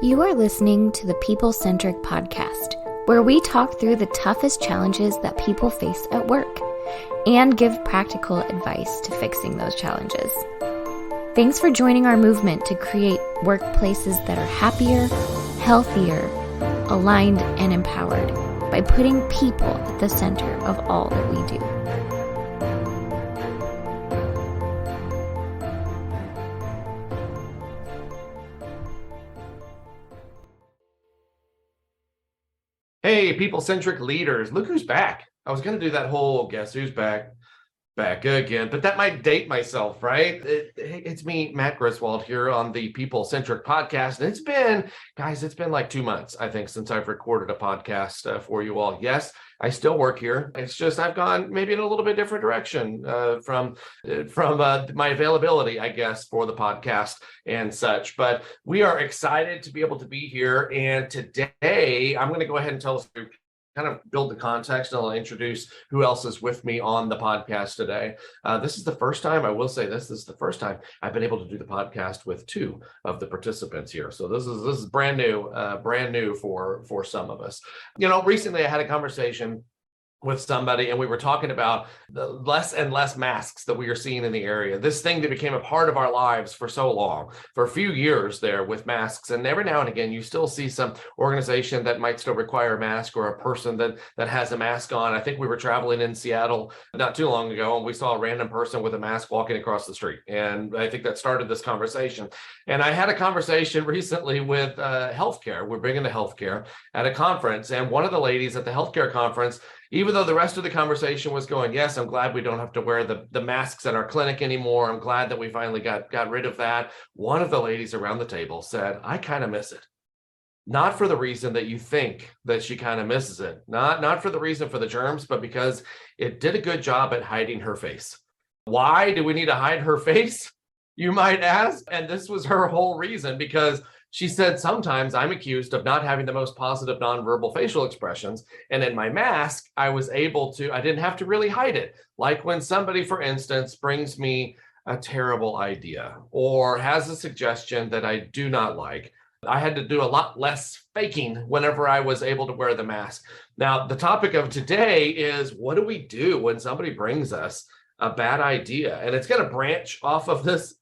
You are listening to the People-Centric Podcast, where we talk through the toughest challenges that people face at work and give practical advice to fixing those challenges. Thanks for joining our movement to create workplaces that are happier, healthier, aligned, and empowered by putting people at the center of all that we do. Hey, people-centric leaders, look who's back. I was going to do that whole guess who's back again, but that might date myself, right? It's me, Matt Griswold, here on the People-Centric Podcast. And it's been like 2 months, I think, since I've recorded a podcast for you all. Yes, I still work here. It's just I've gone maybe in a little bit different direction from my availability, I guess, for the podcast and such. But we are excited to be able to be here. And today, I'm going to go ahead and tell us kind of build the context, and I'll introduce who else is with me on the podcast today. This is the first time, I will say this is the first time I've been able to do the podcast with two of the participants here. So this is brand new for some of us. You know, recently I had a conversation with somebody, and we were talking about the less and less masks that we are seeing in the area. This thing that became a part of our lives for so long, for a few years there with masks. And every now and again, you still see some organization that might still require a mask, or a person that has a mask on. I think we were traveling in Seattle not too long ago, and we saw a random person with a mask walking across the street. And I think that started this conversation. And I had a conversation recently with healthcare. We're big into healthcare at a conference. And one of the ladies at the healthcare conference, even though the rest of the conversation was going, yes, I'm glad we don't have to wear the masks at our clinic anymore. I'm glad that we finally got rid of that. One of the ladies around the table said, I kind of miss it. Not for the reason that you think that she kind of misses it. Not for the reason for the germs, but because it did a good job at hiding her face. Why do we need to hide her face, you might ask? And this was her whole reason, because she said, sometimes I'm accused of not having the most positive nonverbal facial expressions. And in my mask, I didn't have to really hide it. Like when somebody, for instance, brings me a terrible idea or has a suggestion that I do not like, I had to do a lot less faking whenever I was able to wear the mask. Now, the topic of today is, what do we do when somebody brings us a bad idea? And it's going to branch off of this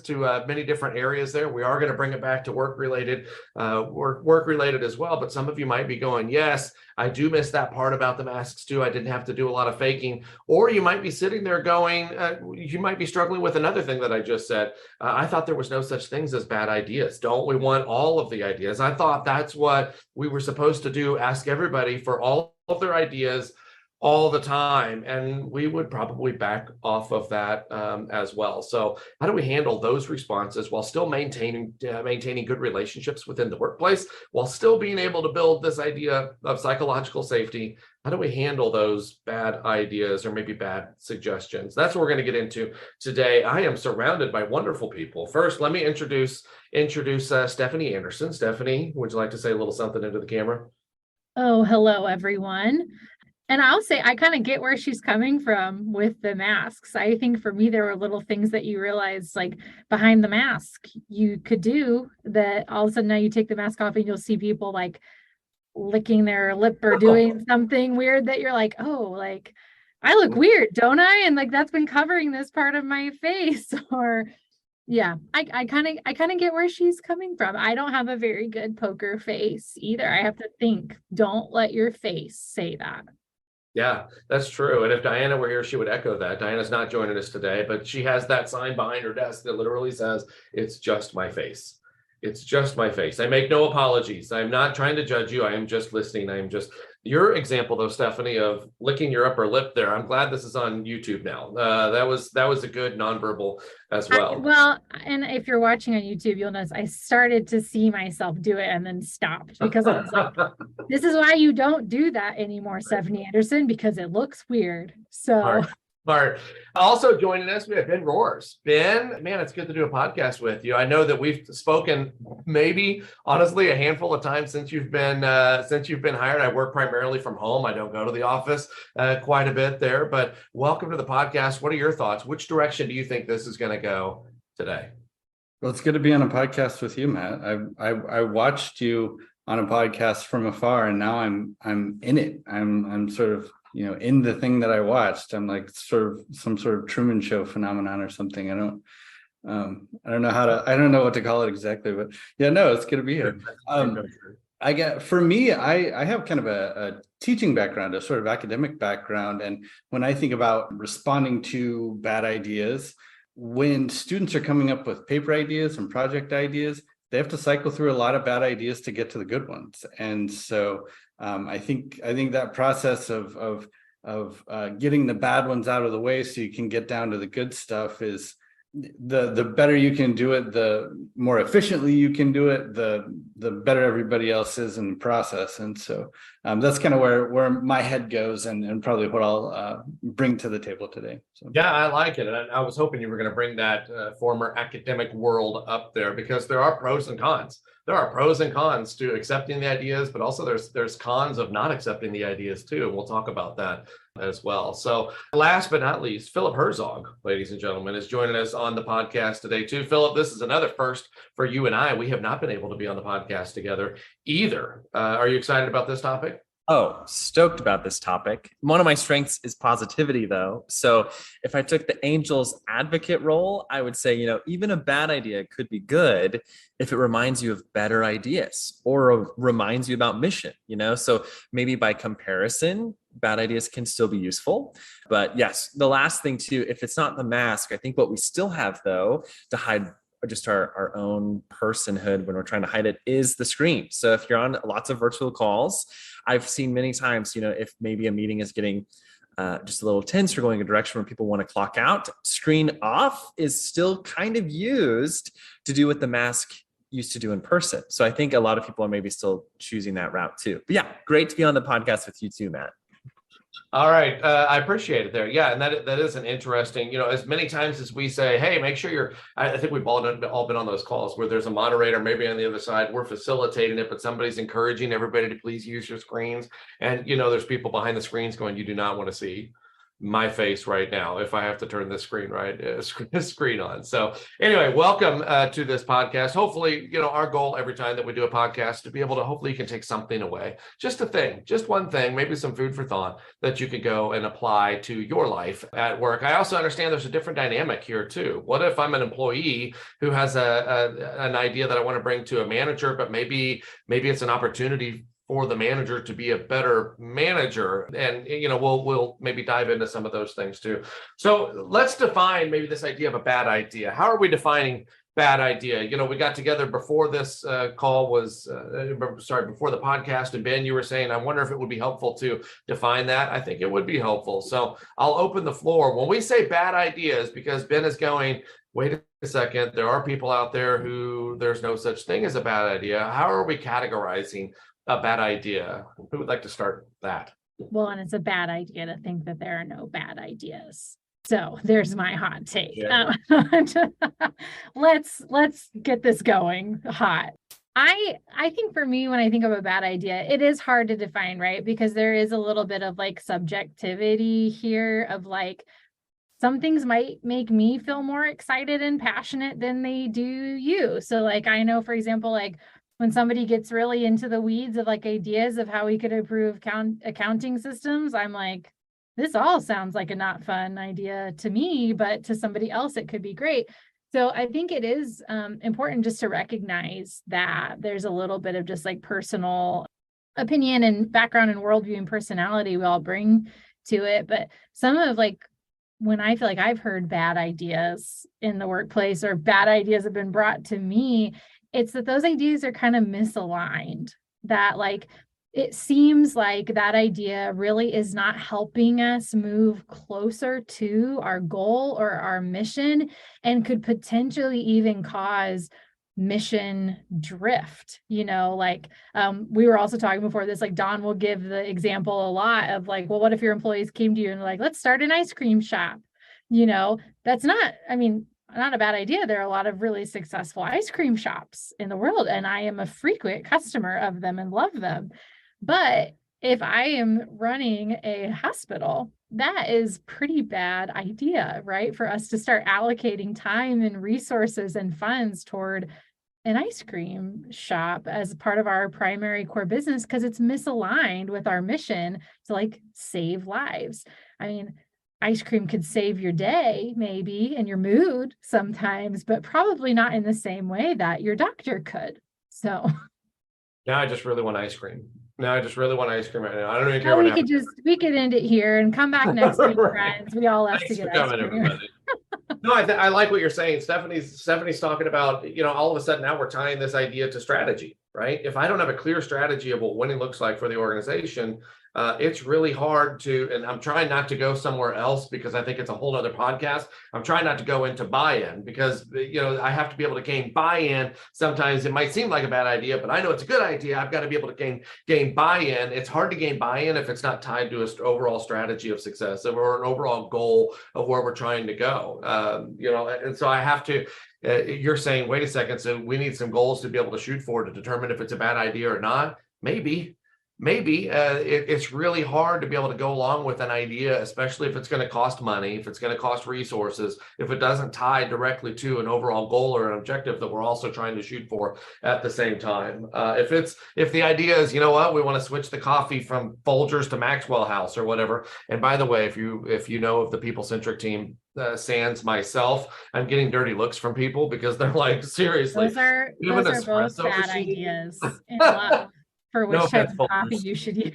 to many different areas there. We are going to bring it back to work related as well. But some of you might be going, yes, I do miss that part about the masks too. I didn't have to do a lot of faking. Or you might be sitting there going, you might be struggling with another thing that I just said. I thought there was no such things as bad ideas. Don't we want all of the ideas? I thought that's what we were supposed to do. Ask everybody for all of their ideas all the time, and we would probably back off of that as well. So how do we handle those responses while still maintaining good relationships within the workplace, while still being able to build this idea of psychological safety? How do we handle those bad ideas or maybe bad suggestions? That's what we're going to get into today. I am surrounded by wonderful people. First, let me introduce Stephanie Anderson. Stephanie, would you like to say a little something into the camera? Oh, hello, everyone. And I'll say, I kind of get where she's coming from with the masks. I think for me, there were little things that you realize, like behind the mask, you could do that. All of a sudden now you take the mask off and you'll see people like licking their lip or doing something weird that you're like, oh, like I look weird, don't I? And like, that's been covering this part of my face. Or yeah, I kind of get where she's coming from. I don't have a very good poker face either. I have to think, don't let your face say that. Yeah, that's true. And if Diana were here, she would echo that. Diana's not joining us today, but she has that sign behind her desk that literally says, it's just my face. It's just my face. I make no apologies. I'm not trying to judge you. I am just listening. Your example though, Stephanie, of licking your upper lip there. I'm glad this is on YouTube now. That was a good nonverbal as well. Well, and if you're watching on YouTube, you'll notice I started to see myself do it and then stopped, because I was like, this is why you don't do that anymore, Stephanie Anderson, because it looks weird. So Smart. Also joining us, we have Ben Roars. Ben, man, it's good to do a podcast with you. I know that we've spoken maybe, honestly, a handful of times since you've been hired. I work primarily from home. I don't go to the office quite a bit there, but welcome to the podcast. What are your thoughts? Which direction do you think this is going to go today? Well, it's good to be on a podcast with you, Matt. I watched you on a podcast from afar, and now I'm in it. I'm sort of, in the thing that I watched. I'm like sort of some sort of Truman Show phenomenon or something. I don't know what to call it exactly, but yeah, no, it's good to be here. For me, I have kind of a teaching background, a sort of academic background. And when I think about responding to bad ideas, when students are coming up with paper ideas and project ideas, they have to cycle through a lot of bad ideas to get to the good ones. And so I think that process of getting the bad ones out of the way so you can get down to the good stuff is the better you can do it, the more efficiently you can do it, the better everybody else is in the process. And so that's kind of where my head goes, and probably what I'll bring to the table today. So. Yeah, I like it. And I was hoping you were going to bring that former academic world up there, because there are pros and cons. There are pros and cons to accepting the ideas, but also there's cons of not accepting the ideas too. And we'll talk about that as well. So last but not least, Philip Herzog, ladies and gentlemen, is joining us on the podcast today too. Philip, this is another first for you and I. We have not been able to be on the podcast together either. Are you excited about this topic? Oh, stoked about this topic. One of my strengths is positivity, though. So if I took the angel's advocate role, I would say, even a bad idea could be good if it reminds you of better ideas or reminds you about mission, So maybe by comparison, bad ideas can still be useful. But yes, the last thing too, if it's not the mask, I think what we still have, though, to hide just our own personhood when we're trying to hide it is the screen. So if you're on lots of virtual calls, I've seen many times, if maybe a meeting is getting just a little tense or going a direction where people want to clock out, screen off is still kind of used to do what the mask used to do in person. So I think a lot of people are maybe still choosing that route too. But yeah, great to be on the podcast with you too, Matt. All right. I appreciate it there. Yeah. And that is an interesting, as many times as we say, hey, make sure I think we've all been on those calls where there's a moderator, maybe on the other side, we're facilitating it, but somebody's encouraging everybody to please use your screens. And, there's people behind the screens going, you do not want to see my face right now if I have to turn this screen screen on. So anyway, welcome to this podcast. Hopefully, our goal every time that we do a podcast to be able to, hopefully you can take something away, just one thing, maybe some food for thought that you could go and apply to your life at work. I also understand there's a different dynamic here too. What if I'm an employee who has an idea that I want to bring to a manager, but maybe it's an opportunity for the manager to be a better manager. And, we'll maybe dive into some of those things too. So let's define maybe this idea of a bad idea. How are we defining bad idea? We got together before this call was, before the podcast. And Ben, you were saying, I wonder if it would be helpful to define that. I think it would be helpful. So I'll open the floor. When we say bad ideas, because Ben is going, wait a second, there are people out there who there's no such thing as a bad idea. How are we categorizing a bad idea? Who would like to start that? Well, and it's a bad idea to think that there are no bad ideas. So there's my hot take. Yeah. Let's get this going hot. I think for me, when I think of a bad idea, it is hard to define, right? Because there is a little bit of subjectivity here of some things might make me feel more excited and passionate than they do you. So I know, for example, when somebody gets really into the weeds of ideas of how we could improve accounting systems, I'm like, this all sounds like a not fun idea to me, but to somebody else, it could be great. So I think it is important just to recognize that there's a little bit of just personal opinion and background and worldview and personality we all bring to it. But some of when I feel I've heard bad ideas in the workplace or bad ideas have been brought to me, it's that those ideas are kind of misaligned, that it seems like that idea really is not helping us move closer to our goal or our mission, and could potentially even cause mission drift. We were also talking before this, Don will give the example a lot of well, what if your employees came to you and let's start an ice cream shop? That's not a bad idea. There are a lot of really successful ice cream shops in the world, and I am a frequent customer of them and love them. But if I am running a hospital, that is pretty bad idea, right? For us to start allocating time and resources and funds toward an ice cream shop as part of our primary core business, because it's misaligned with our mission to like save lives. I mean, ice cream could save your day maybe and your mood sometimes, but probably not in the same way that your doctor could. So Now I just really want ice cream. Now I just really want ice cream right now. I don't even care what happens. we could end it here and come back next week, Right. friends. We all left to Thanks for get ice coming, cream. everybody. No, I like what you're saying. Stephanie's talking about, all of a sudden now we're tying this idea to strategy, right? If I don't have a clear strategy of what winning looks like for the organization, it's really hard to, and I'm trying not to go somewhere else because I think it's a whole other podcast. I'm trying not to go into buy-in because, I have to be able to gain buy-in. Sometimes it might seem like a bad idea, but I know it's a good idea. I've got to be able to gain buy-in. It's hard to gain buy-in if it's not tied to an overall strategy of success or an overall goal of where we're trying to go. And so I have to, you're saying, wait a second, so we need some goals to be able to shoot for to determine if it's a bad idea or not. Maybe it's really hard to be able to go along with an idea, especially if it's going to cost money, if it's going to cost resources, if it doesn't tie directly to an overall goal or an objective that we're also trying to shoot for at the same time. If the idea is, we want to switch the coffee from Folgers to Maxwell House or whatever. And by the way, if you know of the people-centric team, sans myself, I'm getting dirty looks from people because they're like, seriously, Those are both bad ideas in love. For which type of coffee you should use.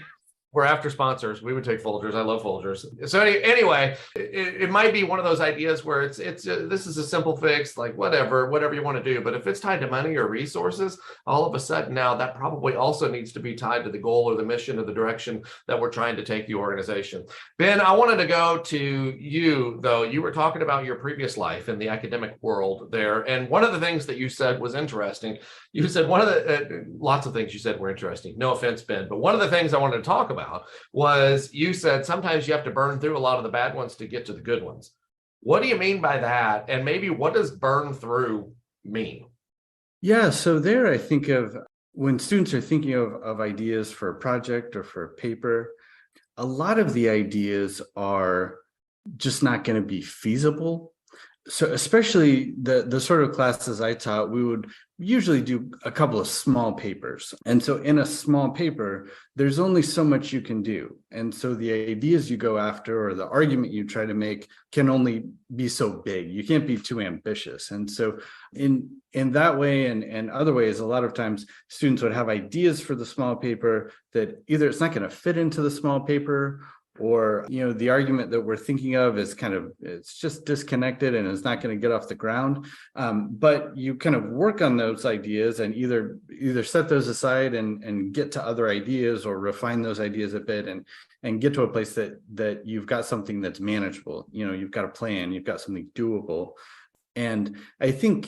We're after sponsors. We would take Folgers. I love Folgers. So anyway, it might be one of those ideas where it's this is a simple fix, like whatever you want to do. But if it's tied to money or resources, all of a sudden now that probably also needs to be tied to the goal or the mission or the direction that we're trying to take the organization. Ben, I wanted to go to you, though. You were talking about your previous life in the academic world there. And one of the things that you said was interesting. You said one of the lots of things you said were interesting. No offense, Ben, but one of the things I wanted to talk about was you said sometimes you have to burn through a lot of the bad ones to get to the good ones. What do you mean by that? And maybe what does burn through mean? Yeah, so there I think of when students are thinking of ideas for a project or for a paper, a lot of the ideas are just not going to be feasible. So especially the sort of classes I taught, we would usually do a couple of small papers. And so in a small paper, there's only so much you can do. And so the ideas you go after or the argument you try to make can only be so big. You can't be too ambitious. And so in that way and other ways, a lot of times students would have ideas for the small paper that either it's not going to fit into the small paper, or the argument that we're thinking of is it's just disconnected and it's not going to get off the ground. But you kind of work on those ideas and either set those aside and get to other ideas or refine those ideas a bit and get to a place that you've got something that's manageable. You've got a plan, you've got something doable. And I think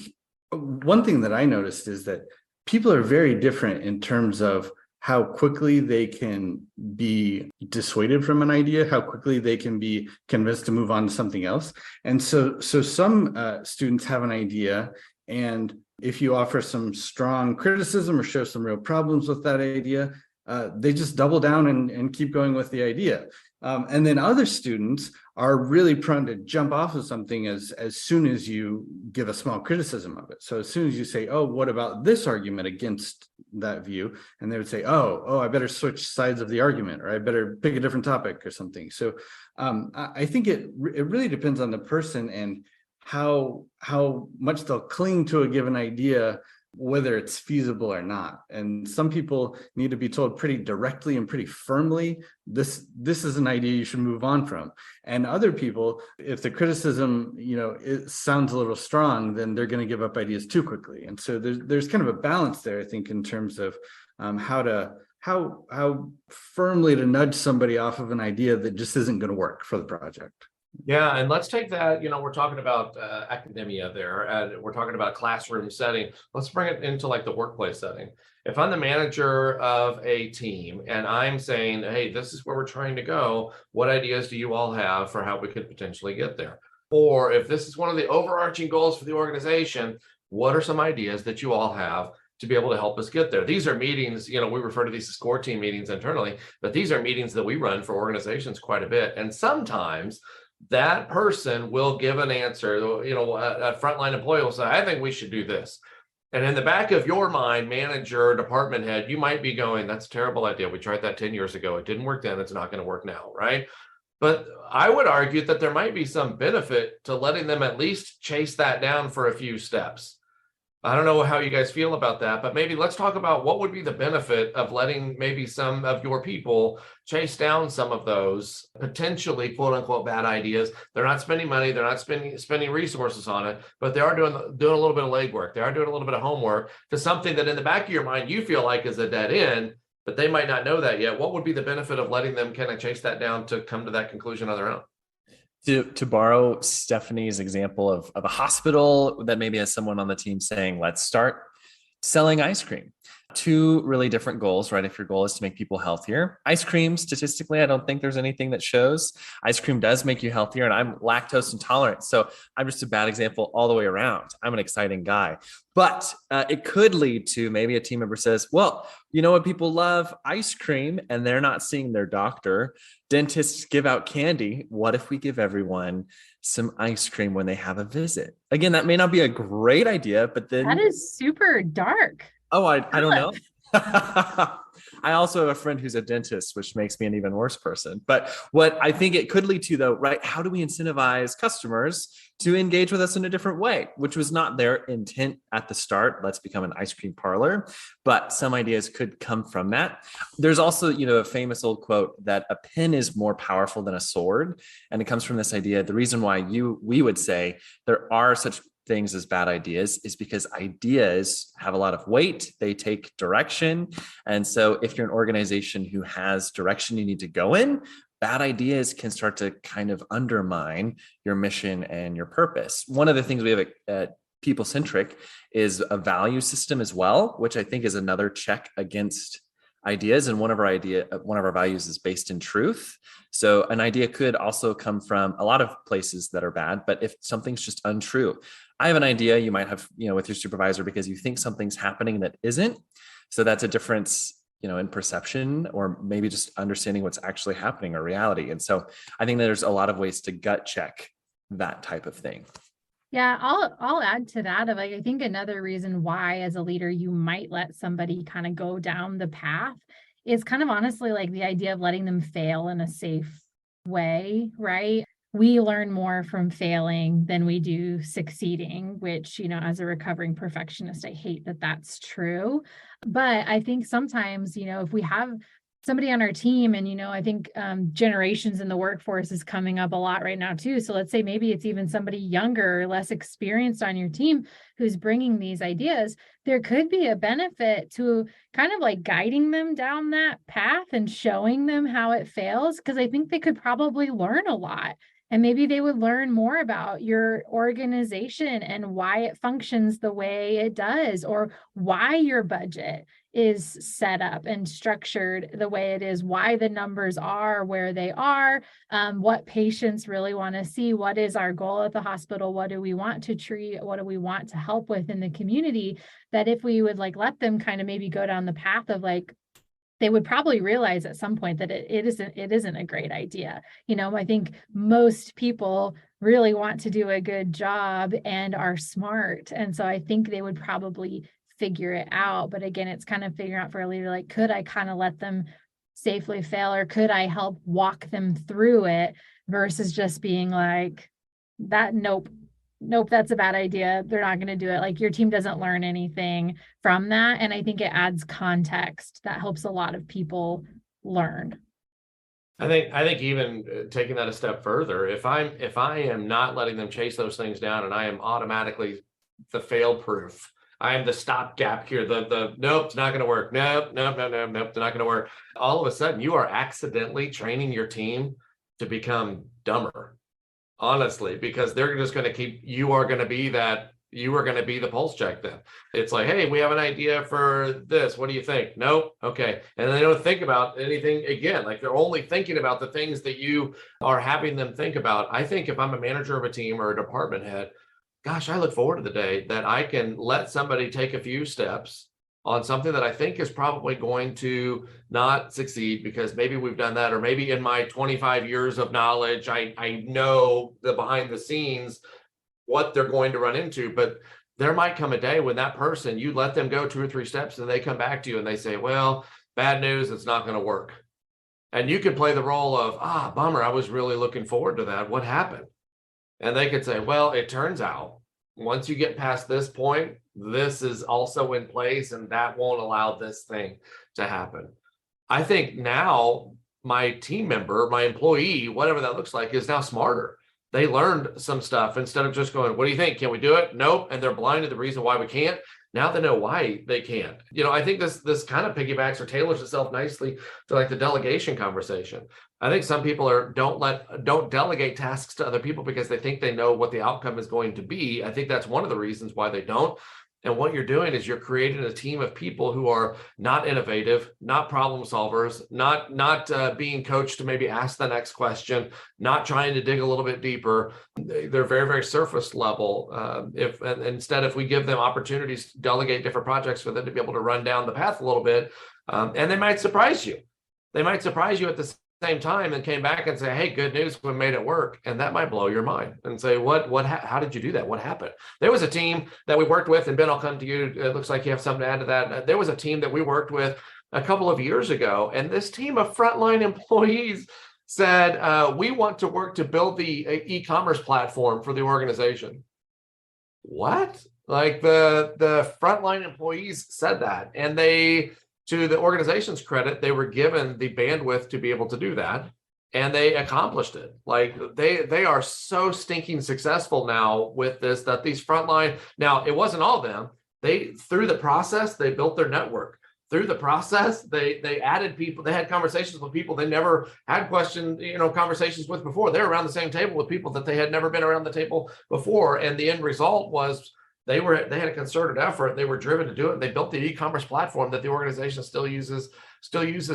one thing that I noticed is that people are very different in terms of how quickly they can be dissuaded from an idea, how quickly they can be convinced to move on to something else. And so some students have an idea, and if you offer some strong criticism or show some real problems with that idea, they just double down and keep going with the idea. And then other students are really prone to jump off of something as soon as you give a small criticism of it. So as soon as you say, oh, what about this argument against that view? And they would say, oh, I better switch sides of the argument, or I better pick a different topic or something. So I think it really depends on the person and how much they'll cling to a given idea, whether it's feasible or not. And some people need to be told pretty directly and pretty firmly, this is an idea you should move on from. And other people, if the criticism, it sounds a little strong, then they're going to give up ideas too quickly. And so there's kind of a balance there, I think, in terms of how firmly to nudge somebody off of an idea that just isn't going to work for the project. Yeah, and let's take that, we're talking about academia there, and we're talking about classroom setting. Let's bring it into like the workplace setting. If I'm the manager of a team and I'm saying, hey, this is where we're trying to go, what ideas do you all have for how we could potentially get there? Or if this is one of the overarching goals for the organization, what are some ideas that you all have to be able to help us get there. These are meetings, we refer to these as core team meetings internally, but these are meetings that we run for organizations quite a bit. And sometimes that person will give an answer, a frontline employee will say, I think we should do this. And in the back of your mind, manager, department head, you might be going, that's a terrible idea. We tried that 10 years ago. It didn't work then. It's not going to work now, right? But I would argue that there might be some benefit to letting them at least chase that down for a few steps. I don't know how you guys feel about that, but maybe let's talk about what would be the benefit of letting maybe some of your people chase down some of those potentially quote unquote bad ideas. They're not spending money, they're not spending resources on it, but they are doing a little bit of legwork. They are doing a little bit of homework to something that in the back of your mind you feel like is a dead end, but they might not know that yet. What would be the benefit of letting them kind of chase that down to come to that conclusion on their own? To borrow Stephanie's example of a hospital that maybe has someone on the team saying, let's start selling ice cream. Two really different goals, right? If your goal is to make people healthier, ice cream, statistically, I don't think there's anything that shows ice cream does make you healthier. And I'm lactose intolerant. So I'm just a bad example all the way around. I'm an exciting guy, but it could lead to maybe a team member says, well, you know what? People love ice cream and they're not seeing their doctor. Dentists give out candy. What if we give everyone some ice cream when they have a visit? Again, that may not be a great idea, but then that is super dark. Oh, I don't know. I also have a friend who's a dentist, which makes me an even worse person. But what I think it could lead to, though, right? How do we incentivize customers to engage with us in a different way, which was not their intent at the start? Let's become an ice cream parlor. But some ideas could come from that. There's also, a famous old quote that a pen is more powerful than a sword. And it comes from this idea. The reason why we would say there are such things as bad ideas is because ideas have a lot of weight. They take direction. And so if you're an organization who has direction you need to go in, bad ideas can start to kind of undermine your mission and your purpose. One of the things we have at People Centric is a value system as well, which I think is another check against ideas. And one of our values is based in truth. So an idea could also come from a lot of places that are bad, but if something's just untrue, I have an idea you might have, with your supervisor because you think something's happening that isn't. So that's a difference, in perception or maybe just understanding what's actually happening or reality. And so I think there's a lot of ways to gut check that type of thing. Yeah, I'll add to that of I think another reason why as a leader you might let somebody kind of go down the path is kind of honestly like the idea of letting them fail in a safe way, right? We learn more from failing than we do succeeding, which, as a recovering perfectionist, I hate that that's true. But I think sometimes, if we have somebody on our team and, I think generations in the workforce is coming up a lot right now too. So let's say maybe it's even somebody younger or less experienced on your team who's bringing these ideas. There could be a benefit to kind of like guiding them down that path and showing them how it fails, because I think they could probably learn a lot. And maybe they would learn more about your organization and why it functions the way it does, or why your budget is set up and structured the way it is, why the numbers are where they are, what patients really want to see, what is our goal at the hospital, what do we want to treat, what do we want to help with in the community, that if we would let them kind of maybe go down the path of they would probably realize at some point that it isn't a great idea. I think most people really want to do a good job and are smart. And so I think they would probably figure it out. But again, it's kind of figuring out for a leader, could I kind of let them safely fail, or could I help walk them through it versus just being that, nope, that's a bad idea. They're not going to do it. Your team doesn't learn anything from that. And I think it adds context that helps a lot of people learn. I think even taking that a step further, if I am not letting them chase those things down and I am automatically the fail proof, I am the stopgap here. The nope, it's not going to work. Nope, it's not going to work. All of a sudden, you are accidentally training your team to become dumber. Honestly, because they're just going to you are going to be the pulse check then. It's like, hey, we have an idea for this. What do you think? Nope. Okay. And they don't think about anything again. They're only thinking about the things that you are having them think about. I think if I'm a manager of a team or a department head, gosh, I look forward to the day that I can let somebody take a few steps on something that I think is probably going to not succeed because maybe we've done that, or maybe in my 25 years of knowledge, I know the behind the scenes, what they're going to run into. But there might come a day when that person, you let them go 2 or 3 steps and they come back to you and they say, well, bad news, it's not going to work. And you could play the role of, bummer, I was really looking forward to that. What happened? And they could say, well, it turns out once you get past this point, this is also in place and that won't allow this thing to happen. I think now my team member, my employee, whatever that looks like, is now smarter. They learned some stuff instead of just going, what do you think? Can we do it? Nope. And they're blind to the reason why we can't. Now they know why they can't. I think this kind of piggybacks or tailors itself nicely to like the delegation conversation. I think some people don't delegate tasks to other people because they think they know what the outcome is going to be. I think that's one of the reasons why they don't. And what you're doing is you're creating a team of people who are not innovative, not problem solvers, not being coached to maybe ask the next question, not trying to dig a little bit deeper. They're very, very surface level. If we give them opportunities to delegate different projects for them to be able to run down the path a little bit, and they might surprise you. They might surprise you at the same time and came back and say, hey, good news, we made it work. And that might blow your mind and say, how did you do that? What happened? There was a team that we worked with, and Ben, I'll come to you. It looks like you have something to add to that. There was a team that we worked with a couple of years ago, and this team of frontline employees said, we want to work to build the e-commerce platform for the organization. What? Like the frontline employees said that, and to the organization's credit, they were given the bandwidth to be able to do that, and they accomplished it. Like they are so stinking successful now with this, that these frontline, now it wasn't all of them. Through the process, they built their network. Through the process, they added people. They had conversations with people they never had conversations with before. They were around the same table with people that they had never been around the table before. And the end result was they had a concerted effort. They were driven to do it. They built the e-commerce platform that the organization still uses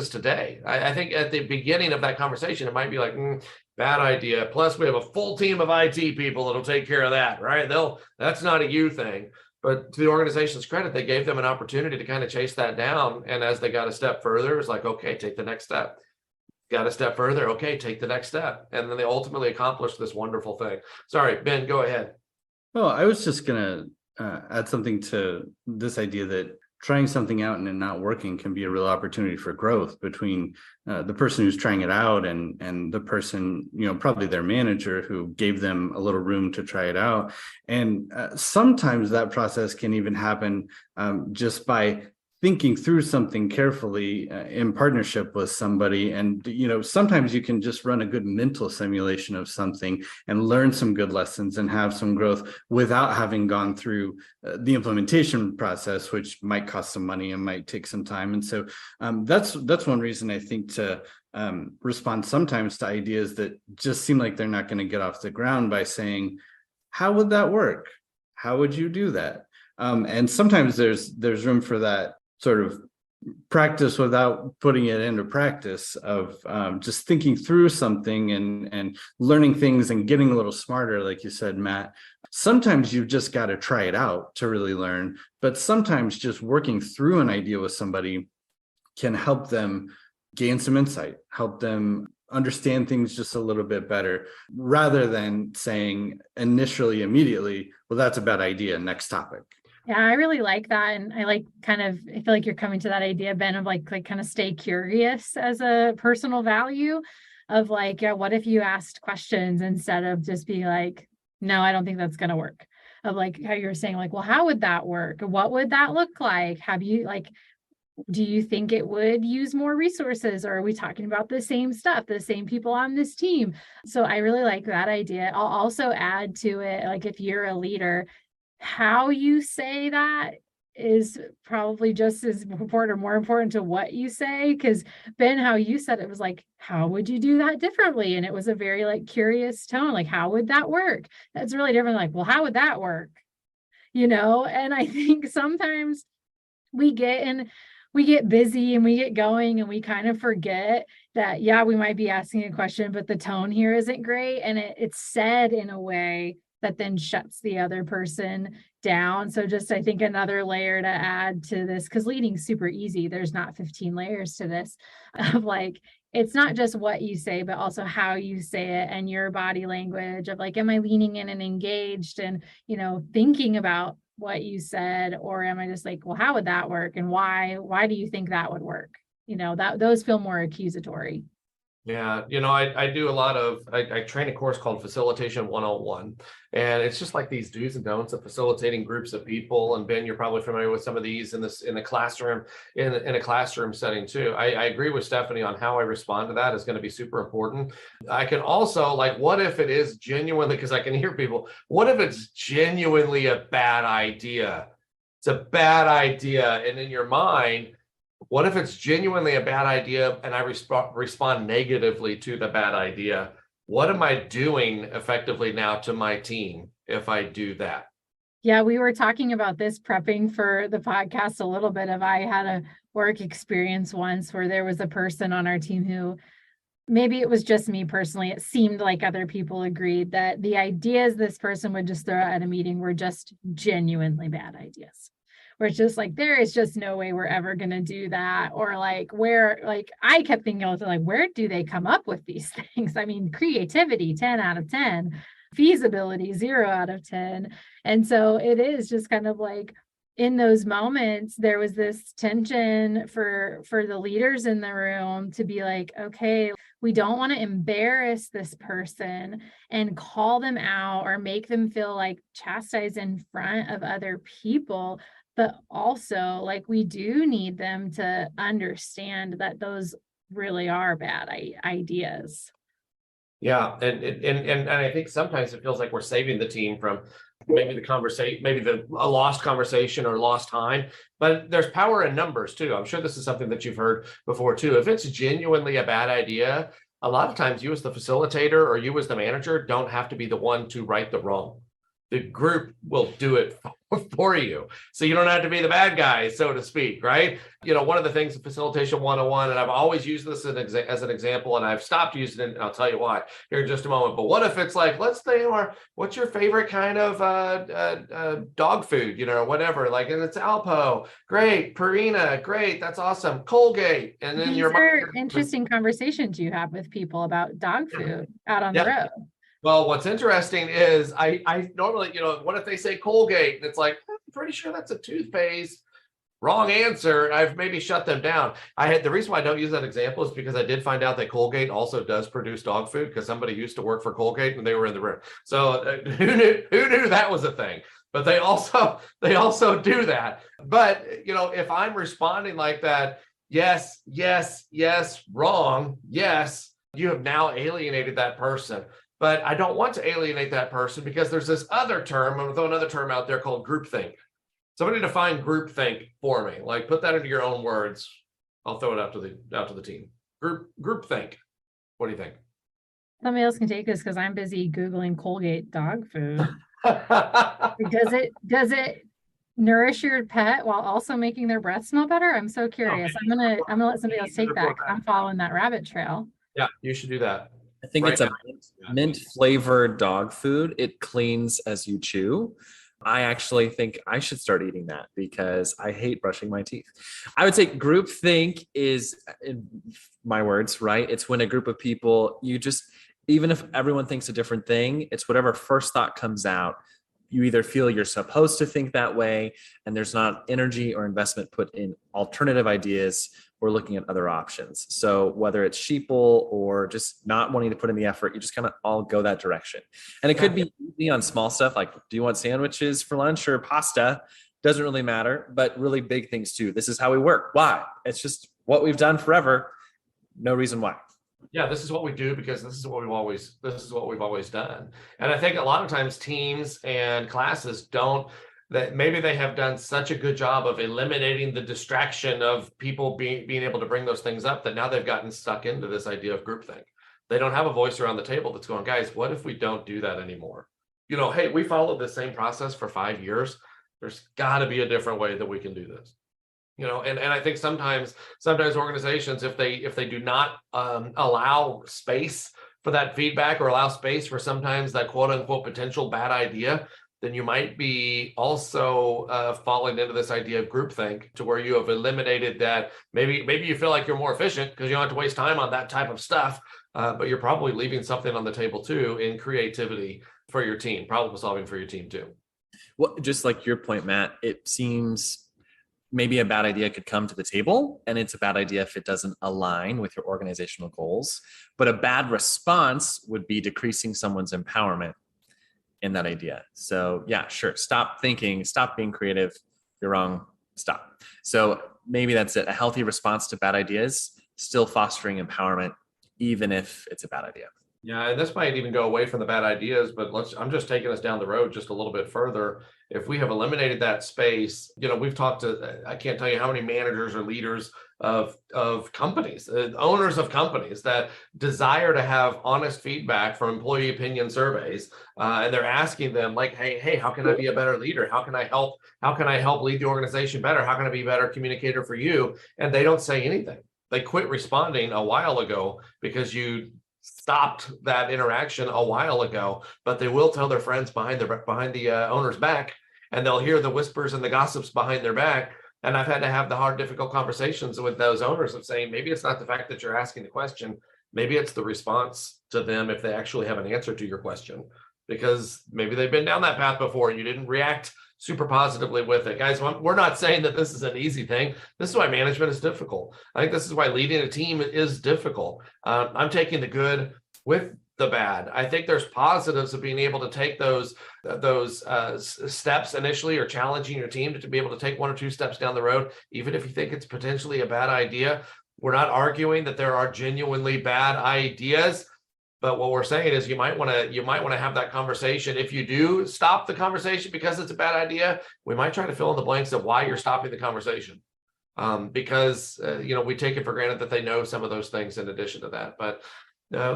today. I think at the beginning of that conversation, it might be like, bad idea. Plus, we have a full team of IT people that'll take care of that, right? That's not a you thing. But to the organization's credit, they gave them an opportunity to kind of chase that down. And as they got a step further, it was like, okay, take the next step. Got a step further. Okay, take the next step. And then they ultimately accomplished this wonderful thing. Sorry, Ben, go ahead. Well, I was just going to add something to this idea that trying something out and it not working can be a real opportunity for growth between the person who's trying it out and the person, probably their manager, who gave them a little room to try it out. And sometimes that process can even happen just by thinking through something carefully in partnership with somebody. And, sometimes you can just run a good mental simulation of something and learn some good lessons and have some growth without having gone through the implementation process, which might cost some money and might take some time. And so that's one reason I think to respond sometimes to ideas that just seem like they're not going to get off the ground by saying, how would that work? How would you do that? And sometimes there's room for that sort of practice without putting it into practice of just thinking through something and learning things and getting a little smarter, like you said, Matt. Sometimes you've just got to try it out to really learn, but sometimes just working through an idea with somebody can help them gain some insight, help them understand things just a little bit better, rather than saying immediately, well, that's a bad idea, next topic. Yeah, I really like that. And I feel like you're coming to that idea, Ben, of like kind of stay curious as a personal value of like, yeah, what if you asked questions instead of just being like, no, I don't think that's going to work. Of like how you were saying, like, well, how would that work? What would that look like? Do you think it would use more resources, or are we talking about the same stuff, the same people on this team? So I really like that idea. I'll also add to it, like if you're a leader, how you say that is probably just as important or more important to what you say. Because Ben, how you said it was like, how would you do that differently? And it was a very like curious tone, like, how would that work? That's really different. Like, well, how would that work? And I think sometimes we get busy and we get going and we kind of forget that, yeah, we might be asking a question, but the tone here isn't great. And it's said in a way that then shuts the other person down. So just, I think another layer to add to this, because leading's super easy. There's not 15 layers to this of like, it's not just what you say, but also how you say it and your body language of like, am I leaning in and engaged and, thinking about what you said, or am I just like, well, how would that work? And why do you think that would work? Those feel more accusatory. Yeah, I do a lot of, I train a course called Facilitation 101, and it's just like these do's and don'ts of facilitating groups of people. And Ben, you're probably familiar with some of these in the classroom, in a classroom setting too. I agree with Stephanie on how I respond to that is going to be super important. I can also, like, what if it is genuinely, because I can hear people, what if it's genuinely a bad idea? It's a bad idea. And in your mind, what if it's genuinely a bad idea and I respond negatively to the bad idea? What am I doing effectively now to my team if I do that? Yeah, we were talking about this prepping for the podcast a little bit. I had a work experience once where there was a person on our team who, maybe it was just me personally, it seemed like other people agreed that the ideas this person would just throw at a meeting were just genuinely bad ideas. Where it's just like, there is just no way we're ever going to do that. Or like, I kept thinking, like, where do they come up with these things? I mean, creativity, 10 out of 10, feasibility, 0 out of 10. And so it is just kind of like, in those moments, there was this tension for the leaders in the room to be like, okay, we don't want to embarrass this person and call them out or make them feel like chastised in front of other people. But also, like, we do need them to understand that those really are bad ideas. Yeah, and I think sometimes it feels like we're saving the team from maybe the conversation, maybe a lost conversation or lost time. But there's power in numbers too. I'm sure this is something that you've heard before too. If it's genuinely a bad idea, a lot of times you as the facilitator or you as the manager don't have to be the one to right the wrong. The group will do it for you. So you don't have to be the bad guy, so to speak, right? One of the things in Facilitation 101, and I've always used this as an example, and I've stopped using it, and I'll tell you why here in just a moment. But what if it's like, let's say, what's your favorite kind of dog food, or whatever, like, and it's Alpo, great, Purina, great, that's awesome, Colgate. And then These are interesting conversations you have with people about dog food out on the road. Well, what's interesting is I normally, what if they say Colgate? And it's like, I'm pretty sure that's a toothpaste. Wrong answer. I've maybe shut them down. The reason why I don't use that example is because I did find out that Colgate also does produce dog food, because somebody used to work for Colgate and they were in the room. So who knew that was a thing? But they also do that. But if I'm responding like that, yes, wrong, yes, you have now alienated that person. But I don't want to alienate that person, because there's this other term, I'm going to throw another term out there called groupthink. Somebody define groupthink for me. Like, put that into your own words. I'll throw it out to the team. Groupthink. What do you think? Somebody else can take this, because I'm busy Googling Colgate dog food. Does it nourish your pet while also making their breath smell better? I'm so curious. I'm gonna let somebody else take that. I'm following that rabbit trail. Yeah, you should do that. I think it's a mint flavored dog food. It cleans as you chew. I actually think I should start eating that, because I hate brushing my teeth. I would say groupthink is, in my words, right? It's when a group of people, even if everyone thinks a different thing, it's whatever first thought comes out. You either feel you're supposed to think that way, and there's not energy or investment put in alternative ideas or looking at other options. So whether it's sheeple or just not wanting to put in the effort, you just kind of all go that direction. And it could be easy on small stuff, like, do you want sandwiches for lunch or pasta? Doesn't really matter, but really big things too. This is how we work. Why? It's just what we've done forever. No reason why. Yeah, this is what we do because this is what we've always done. And I think a lot of times teams and classes that maybe they have done such a good job of eliminating the distraction of people being able to bring those things up, that now they've gotten stuck into this idea of groupthink. They don't have a voice around the table that's going, guys, what if we don't do that anymore? Hey, we followed the same process for 5 years. There's got to be a different way that we can do this. And I think sometimes organizations, if they do not allow space for that feedback, or allow space for sometimes that quote unquote potential bad idea, then you might be also falling into this idea of groupthink, to where you have eliminated that. Maybe you feel like you're more efficient because you don't have to waste time on that type of stuff, but you're probably leaving something on the table too in creativity for your team, problem solving for your team too. Well, just like your point, Matt, it seems maybe a bad idea could come to the table, and it's a bad idea if it doesn't align with your organizational goals. But a bad response would be decreasing someone's empowerment in that idea. So yeah, sure. Stop thinking, stop being creative. You're wrong. Stop. So maybe that's it. A healthy response to bad ideas, still fostering empowerment, even if it's a bad idea. Yeah, and this might even go away from the bad ideas, but I'm just taking us down the road just a little bit further. If we have eliminated that space, we've talked to, I can't tell you how many managers or leaders of companies, owners of companies that desire to have honest feedback from employee opinion surveys. And they're asking them like, hey, how can I be a better leader? How can I help lead the organization better? How can I be a better communicator for you? And they don't say anything. They quit responding a while ago because you stopped that interaction a while ago, but they will tell their friends behind the owner's back, and they'll hear the whispers and the gossips behind their back. And I've had to have the hard, difficult conversations with those owners of saying, maybe it's not the fact that you're asking the question, maybe it's the response to them if they actually have an answer to your question, because maybe they've been down that path before and you didn't react super positively with it. Guys, we're not saying that this is an easy thing. This is why management is difficult. I think this is why leading a team is difficult. I'm taking the good with the bad. I think there's positives of being able to take those steps initially, or challenging your team to be able to take 1 or 2 steps down the road, even if you think it's potentially a bad idea. We're not arguing that there are genuinely bad ideas. But what we're saying is you might want to have that conversation. If you do stop the conversation because it's a bad idea, we might try to fill in the blanks of why you're stopping the conversation. Because we take it for granted that they know some of those things in addition to that. But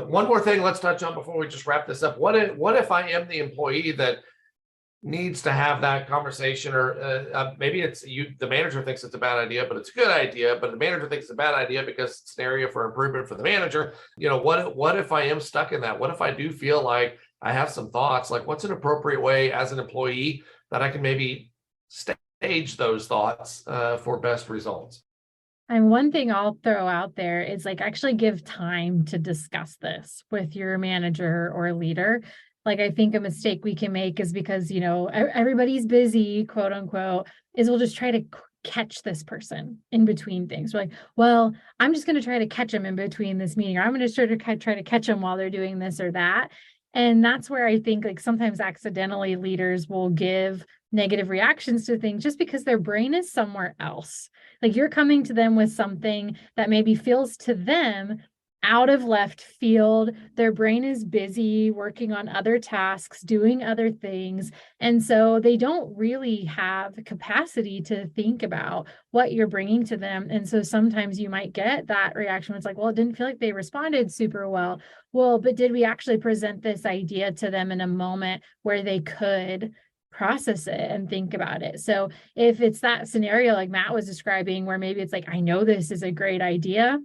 one more thing let's touch on before we just wrap this up. What if I am the employee that needs to have that conversation, or maybe it's the manager thinks it's a bad idea, but it's a good idea, but the manager thinks it's a bad idea because it's an area for improvement for the manager. What if I am stuck in that? What if I do feel like I have some thoughts, like what's an appropriate way as an employee that I can maybe stage those thoughts for best results? And one thing I'll throw out there is like actually give time to discuss this with your manager or leader. Like, I think a mistake we can make is because, everybody's busy, quote unquote, is we'll just try to catch this person in between things. We're like, well, I'm just going to try to catch them in between this meeting, or I'm going to try to catch them while they're doing this or that. And that's where I think like sometimes accidentally leaders will give negative reactions to things just because their brain is somewhere else. Like, you're coming to them with something that maybe feels to them out of left field. Their brain is busy working on other tasks, doing other things. And so they don't really have the capacity to think about what you're bringing to them. And so sometimes you might get that reaction. It's like, well, it didn't feel like they responded super well. Well, but did we actually present this idea to them in a moment where they could process it and think about it? So if it's that scenario like Matt was describing, where maybe it's like, I know this is a great idea,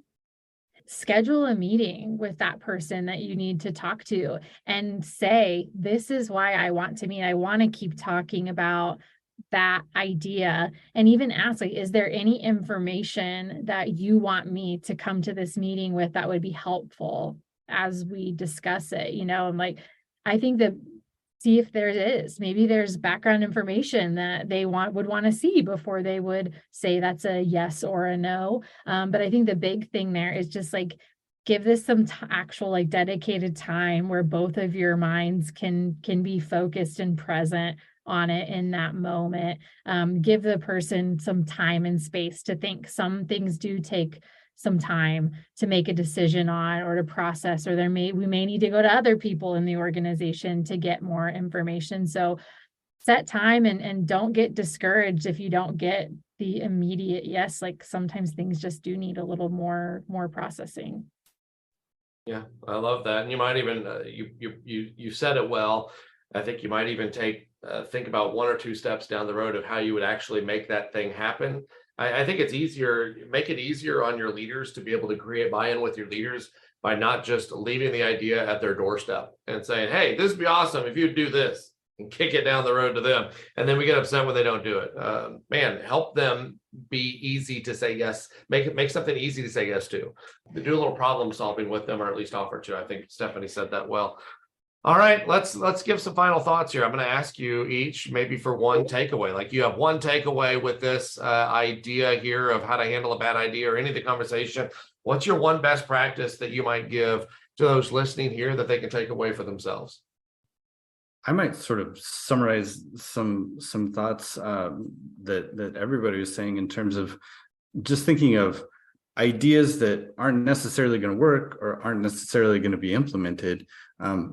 schedule a meeting with that person that you need to talk to and say, this is why I want to meet. I want to keep talking about that idea, and even ask, like, is there any information that you want me to come to this meeting with that would be helpful as we discuss it? And like, I think that see if there is, maybe there's background information that they would want to see before they would say that's a yes or a no. But I think the big thing there is just like, give this some actual like dedicated time where both of your minds can be focused and present on it in that moment. Give the person some time and space to think. Some things do take some time to make a decision on or to process, or we may need to go to other people in the organization to get more information. So set time and don't get discouraged if you don't get the immediate yes. Like, sometimes things just do need a little more processing. Yeah, I love that. And you might even you said it well. I think you might even think about 1 or 2 steps down the road of how you would actually make that thing happen. I think it's make it easier on your leaders to be able to create buy-in with your leaders by not just leaving the idea at their doorstep and saying, hey, this would be awesome if you'd do this. and kick it down the road to them. And then we get upset when they don't do it. Man, help them be easy to say yes. Make something easy to say yes to. Do a little problem solving with them, or at least offer to. I think Stephanie said that well. All right, let's give some final thoughts here. I'm going to ask you each maybe for one takeaway. Like, you have one takeaway with this idea here of how to handle a bad idea or any of the conversation. What's your one best practice that you might give to those listening here that they can take away for themselves? I might sort of summarize some thoughts that everybody was saying in terms of just thinking of ideas that aren't necessarily going to work or aren't necessarily going to be implemented,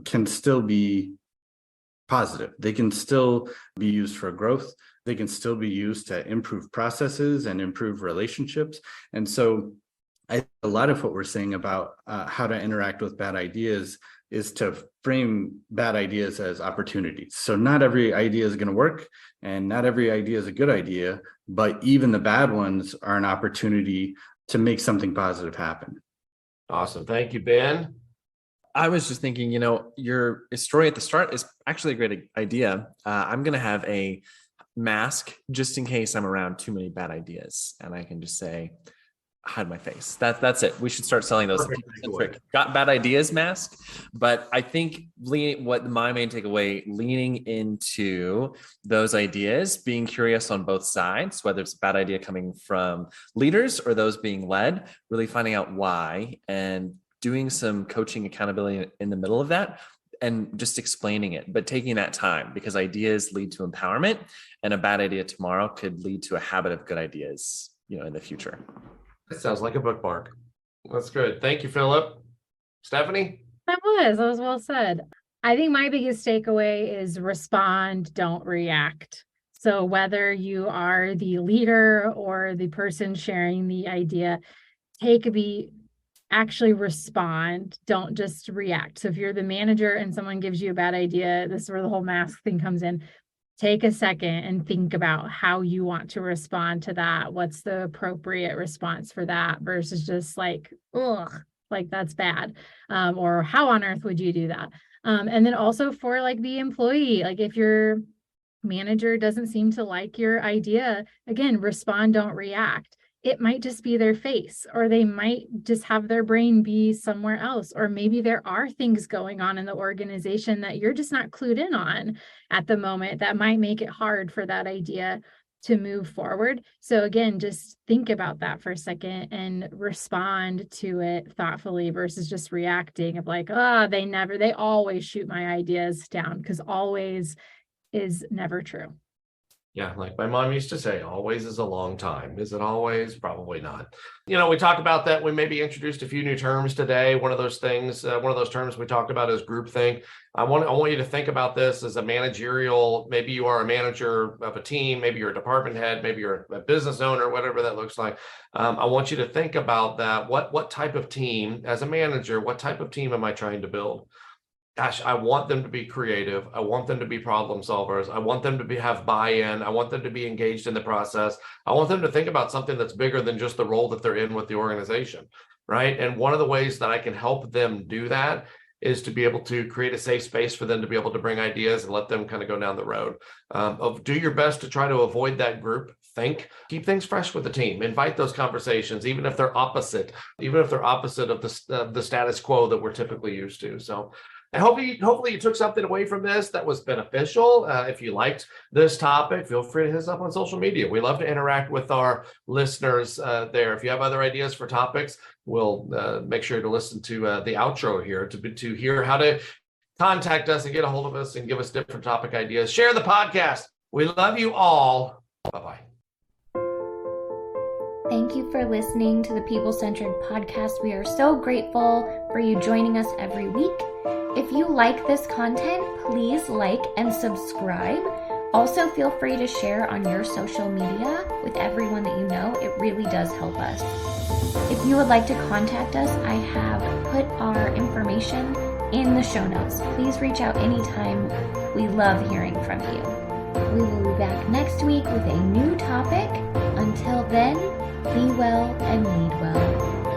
can still be positive. They can still be used for growth. They can still be used to improve processes and improve relationships. And so a lot of what we're saying about how to interact with bad ideas is to frame bad ideas as opportunities. So not every idea is going to work, and not every idea is a good idea, but even the bad ones are an opportunity to make something positive happen. Awesome. Thank you, Ben. I was just thinking, your story at the start is actually a great idea. I'm going to have a mask just in case I'm around too many bad ideas, and I can just say, hide my face. That's it. We should start selling those got bad ideas mask. But I think what my main takeaway, leaning into those ideas, being curious on both sides, whether it's a bad idea coming from leaders or those being led, really finding out why and doing some coaching accountability in the middle of that, and just explaining it, but taking that time, because ideas lead to empowerment, and a bad idea tomorrow could lead to a habit of good ideas, in the future. That sounds like a bookmark. That's good. Thank you, Philip. Stephanie? That was well said. I think my biggest takeaway is respond, don't react. So whether you are the leader or the person sharing the idea, take a beat, actually respond, don't just react. So if you're the manager and someone gives you a bad idea, this is where the whole mask thing comes in. Take a second and think about how you want to respond to that. What's the appropriate response for that versus just like, ugh, like that's bad. Or how on earth would you do that? And then also for like the employee, like if your manager doesn't seem to like your idea, again, respond, don't react. It might just be their face, or they might just have their brain be somewhere else. Or maybe there are things going on in the organization that you're just not clued in on at the moment that might make it hard for that idea to move forward. So again, just think about that for a second and respond to it thoughtfully versus just reacting of like, they always shoot my ideas down, because always is never true. Yeah, like my mom used to say, always is a long time. Is it always? Probably not. We talked about that. We maybe introduced a few new terms today. One of those things, one of those terms we talked about is groupthink. I want you to think about this as a managerial. Maybe you are a manager of a team. Maybe you're a department head. Maybe you're a business owner, whatever that looks like. I want you to think about that. What type of team, as a manager, what type of team am I trying to build? Gosh, I want them to be creative. I want them to be problem solvers. I want them to have buy-in. I want them to be engaged in the process. I want them to think about something that's bigger than just the role that they're in with the organization, right? And one of the ways that I can help them do that is to be able to create a safe space for them to be able to bring ideas and let them kind of go down the road. Do your best to try to avoid that group think. Keep things fresh with the team. Invite those conversations, even if they're opposite of the status quo that we're typically used to. So hopefully you took something away from this that was beneficial. If you liked this topic, feel free to hit us up on social media. We love to interact with our listeners there. If you have other ideas for topics, we'll make sure to listen to the outro here to hear how to contact us and get a hold of us and give us different topic ideas. Share the podcast. We love you all. Bye-bye. Thank you for listening to the People-Centered Podcast. We are so grateful for you joining us every week. If you like this content, please like and subscribe. Also, feel free to share on your social media with everyone that you know. It really does help us. If you would like to contact us, I have put our information in the show notes. Please reach out anytime. We love hearing from you. We will be back next week with a new topic. Until then, be well and lead well.